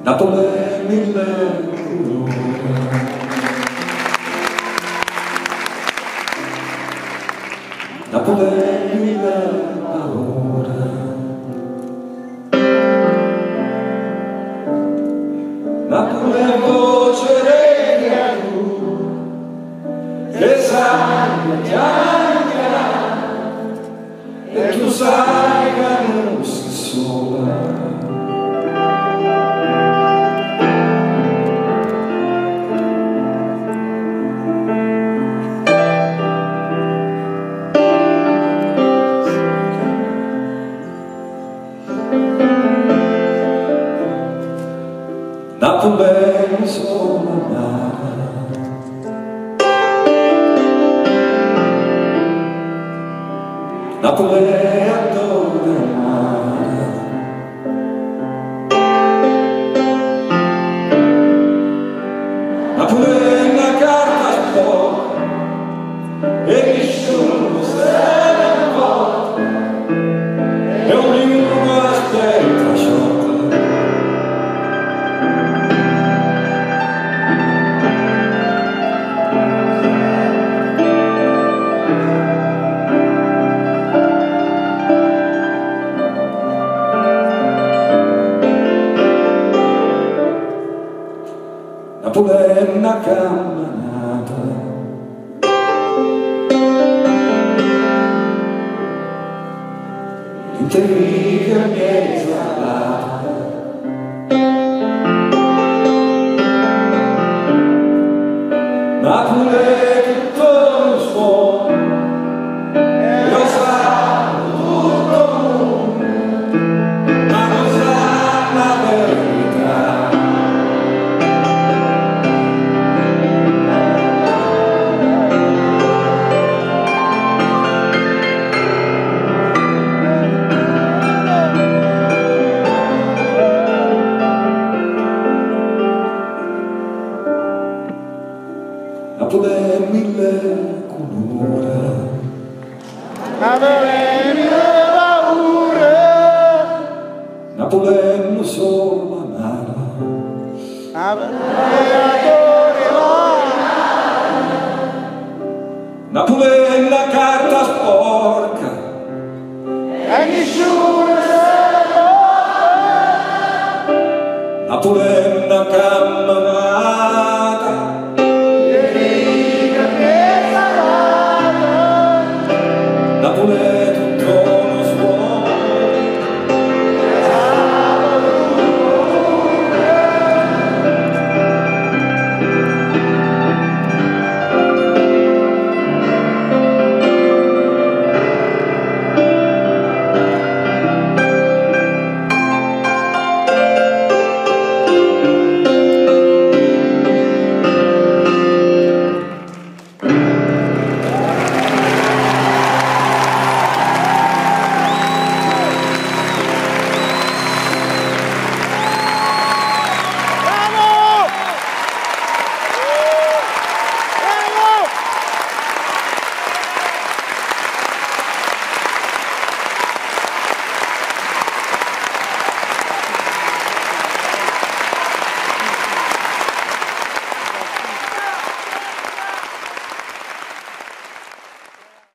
Napoli mille colori, Napoli mille paure, Napoli è voce regna tu, che sai chiama, e tu sai che non sei sola. Napoli sono amara, Napoli adora il mare, Napoli è una carta sporca e nessuno se ne può, e ognuno aspetta sciolta. Napoli è una camminata, l'intervista mi è salata, Napoli è tutto un suono, lo sa tutto il mondo, ma non sa la verità. Napoli è mille colore, Napoli è mille paure, Napoli è una sola amara, Napoli adora il mare, Napoli è una casa.